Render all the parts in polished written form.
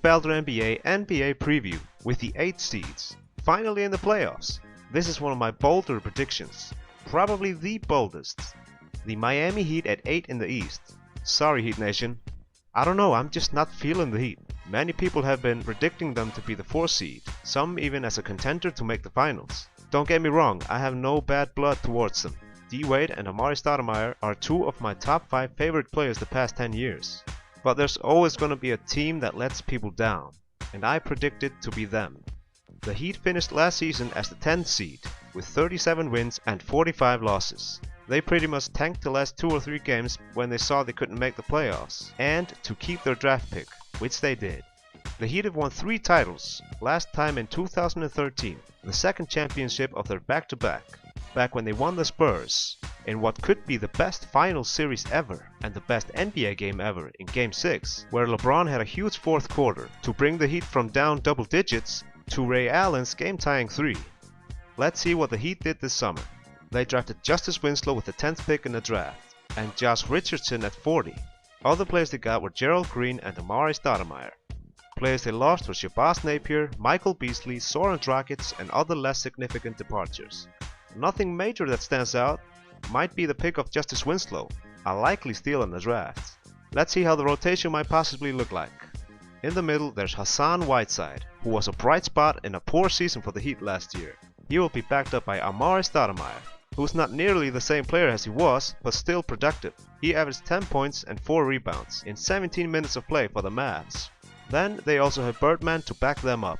BaldurNBA NBA preview with the 8 seeds, finally in the playoffs. This is one of my bolder predictions, probably the boldest. The Miami Heat at 8 in the East. Sorry Heat Nation, I don't know, I'm just not feeling the Heat. Many people have been predicting them to be the 4 seed, some even as a contender to make the finals. Don't get me wrong, I have no bad blood towards them. D-Wade and Amar'e Stoudemire are 2 of my top 5 favorite players the past 10 years. But there's always gonna be a team that lets people down, and I predict it to be them. The Heat finished last season as the 10th seed, with 37 wins and 45 losses. They pretty much tanked the last 2 or 3 games when they saw they couldn't make the playoffs, and to keep their draft pick, which they did. The Heat have won 3 titles, last time in 2013, the second championship of their back-to-back, back when they won the Spurs, in what could be the best final series ever and the best NBA game ever in Game 6, where LeBron had a huge fourth quarter to bring the Heat from down double digits to Ray Allen's game-tying 3. Let's see what the Heat did this summer. They drafted Justice Winslow with the 10th pick in the draft, and Josh Richardson at 40. Other players they got were Gerald Green and Amar'e Stoudemire. Players they lost were Shabazz Napier, Michael Beasley, Zoran Dragic, and other less significant departures. Nothing major that stands out. Might be the pick of Justice Winslow, a likely steal in the draft. Let's see how the rotation might possibly look like. In the middle there's Hassan Whiteside, who was a bright spot in a poor season for the Heat last year. He will be backed up by Amar'e Stoudemire, who's not nearly the same player as he was, but still productive. He averaged 10 points and 4 rebounds in 17 minutes of play for the Mavs. Then they also have Birdman to back them up.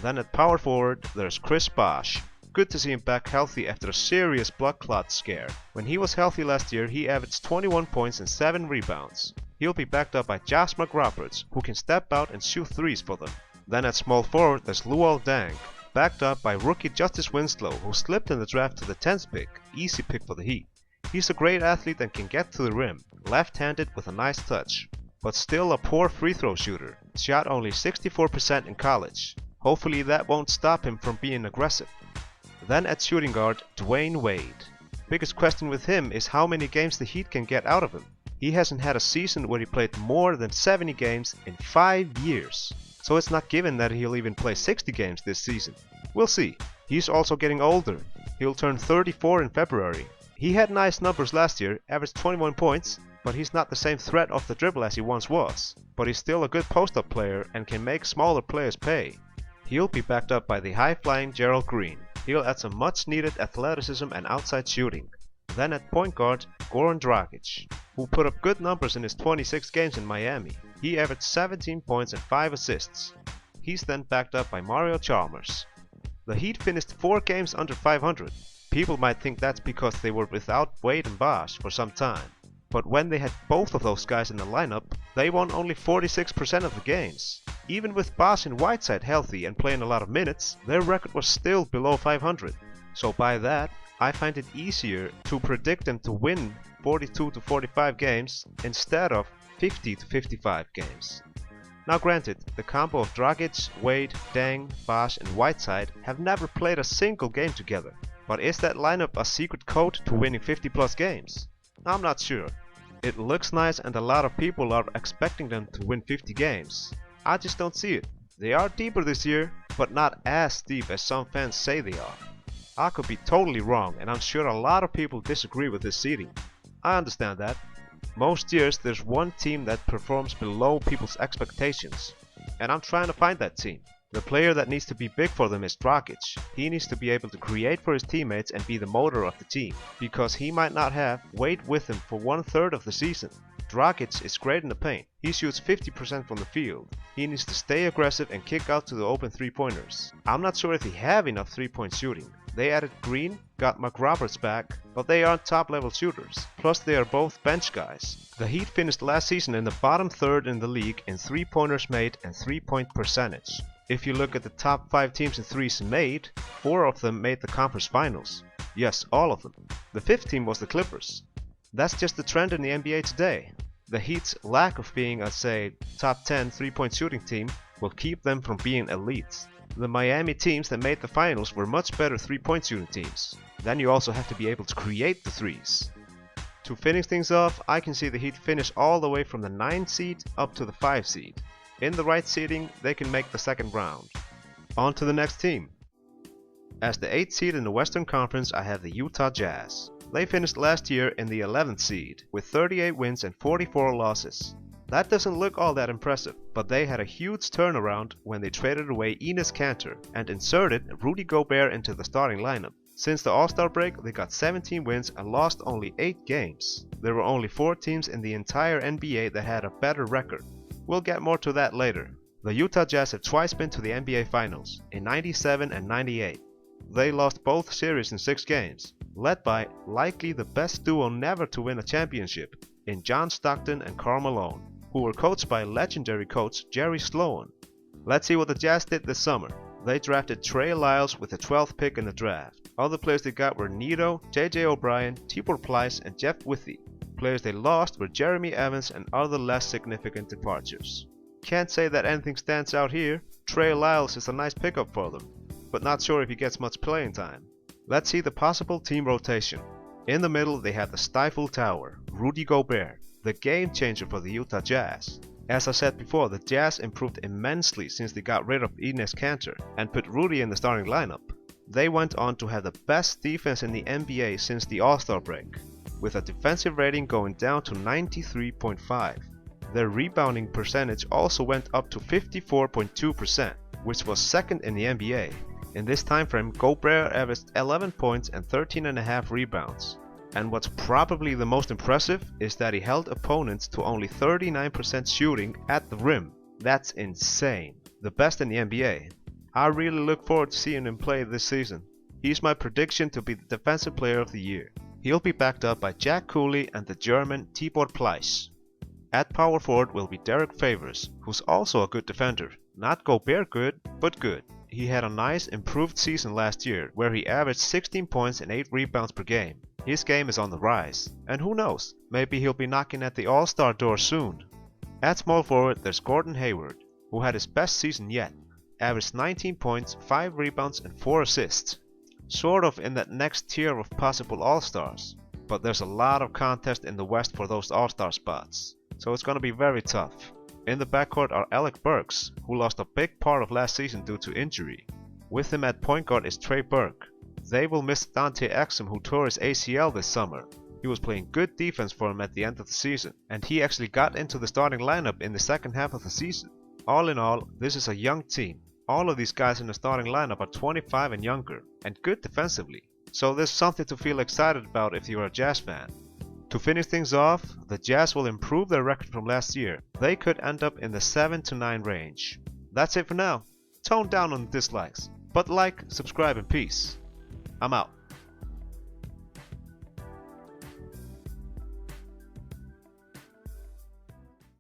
Then at power forward there's Chris Bosh. Good to see him back healthy after a serious blood clot scare. When he was healthy last year, he averaged 21 points and 7 rebounds. He'll be backed up by Josh McRoberts, who can step out and shoot threes for them. Then at small forward there's Luol Deng, backed up by rookie Justice Winslow, who slipped in the draft to the 10th pick, easy pick for the Heat. He's a great athlete and can get to the rim, left-handed with a nice touch, but still a poor free throw shooter. Shot only 64% in college. Hopefully that won't stop him from being aggressive. Then at shooting guard, Dwayne Wade. Biggest question with him is how many games the Heat can get out of him. He hasn't had a season where he played more than 70 games in 5 years. So it's not given that he'll even play 60 games this season. We'll see. He's also getting older. He'll turn 34 in February. He had nice numbers last year, averaged 21 points, but he's not the same threat off the dribble as he once was. But he's still a good post-up player and can make smaller players pay. He'll be backed up by the high-flying Gerald Green. He'll add some much-needed athleticism and outside shooting. Then at point guard, Goran Dragic, who put up good numbers in his 26 games in Miami. He averaged 17 points and 5 assists. He's then backed up by Mario Chalmers. The Heat finished 4 games under 500. People might think that's because they were without Wade and Bosh for some time. But when they had both of those guys in the lineup, they won only 46% of the games. Even with Bosh and Whiteside healthy and playing a lot of minutes, their record was still below 500. So by that, I find it easier to predict them to win 42 to 45 games instead of 50 to 55 games. Now granted, the combo of Dragic, Wade, Deng, Bosh and Whiteside have never played a single game together. But is that lineup a secret code to winning 50 plus games? I'm not sure. It looks nice and a lot of people are expecting them to win 50 games. I just don't see it. They are deeper this year, but not as deep as some fans say they are. I could be totally wrong, and I'm sure a lot of people disagree with this seeding. I understand that. Most years there's one team that performs below people's expectations, and I'm trying to find that team. The player that needs to be big for them is Dragic. He needs to be able to create for his teammates and be the motor of the team, because he might not have Wade with him for 1/3 of the season. Dragic is great in the paint. He shoots 50% from the field. He needs to stay aggressive and kick out to the open 3-pointers. I'm not sure if he have enough 3-point shooting. They added Green, got McRoberts back, but they aren't top level shooters. Plus they are both bench guys. The Heat finished last season in the bottom 3rd in the league in 3-pointers made and 3-point percentage. If you look at the top 5 teams in threes made, 4 of them made the conference finals. Yes, all of them. The 5th team was the Clippers. That's just the trend in the NBA today. The Heat's lack of being a, say, top 10 3-point shooting team will keep them from being elites. The Miami teams that made the finals were much better 3-point shooting teams. Then you also have to be able to create the threes. To finish things off, I can see the Heat finish all the way from the 9 seed up to the 5 seed. In the right seeding, they can make the second round. On to the next team. As the 8th seed in the Western Conference, I have the Utah Jazz. They finished last year in the 11th seed with 38 wins and 44 losses. That doesn't look all that impressive, but they had a huge turnaround when they traded away Enes Kanter and inserted Rudy Gobert into the starting lineup. Since the All-Star break, they got 17 wins and lost only 8 games. There were only 4 teams in the entire NBA that had a better record. We'll get more to that later. The Utah Jazz have twice been to the NBA Finals, in 97 and 98. They lost both series in 6 games, led by likely the best duo never to win a championship, in John Stockton and Karl Malone, who were coached by legendary coach Jerry Sloan. Let's see what the Jazz did this summer. They drafted Trey Lyles with the 12th pick in the draft. Other players they got were Nito, JJ O'Brien, Tibor Pleiss, and Jeff Withey. Players they lost were Jeremy Evans and other less significant departures. Can't say that anything stands out here. Trey Lyles is a nice pickup for them, but not sure if he gets much playing time. Let's see the possible team rotation. In the middle they have the Stifle Tower, Rudy Gobert, the game changer for the Utah Jazz. As I said before, the Jazz improved immensely since they got rid of Enes Kanter and put Rudy in the starting lineup. They went on to have the best defense in the NBA since the All-Star break, with a defensive rating going down to 93.5. Their rebounding percentage also went up to 54.2%, which was second in the NBA. In this time frame, Gobert averaged 11 points and 13.5 rebounds. And what's probably the most impressive is that he held opponents to only 39% shooting at the rim. That's insane. The best in the NBA. I really look forward to seeing him play this season. He's my prediction to be the Defensive Player of the Year. He'll be backed up by Jack Cooley and the German Tibor Pleiss. At power forward will be Derek Favors, who's also a good defender. Not Gobert good, but good. He had a nice improved season last year where he averaged 16 points and 8 rebounds per game. His game is on the rise, and who knows, maybe he'll be knocking at the All-Star door soon. At small forward there's Gordon Hayward, who had his best season yet, averaged 19 points, 5 rebounds and 4 assists. Sort of in that next tier of possible All-Stars, but there's a lot of contest in the West for those All-Star spots, so it's gonna be very tough. In the backcourt are Alec Burks, who lost a big part of last season due to injury. With him at point guard is Trey Burke. They will miss Dante Exum, who tore his ACL this summer. He was playing good defense for him at the end of the season, and he actually got into the starting lineup in the second half of the season. All in all, this is a young team. All of these guys in the starting lineup are 25 and younger, and good defensively. So there's something to feel excited about if you're a Jazz fan. To finish things off, the Jazz will improve their record from last year. They could end up in the 7 to 9 range. That's it for now. Tone down on the dislikes, but like, subscribe and peace. I'm out.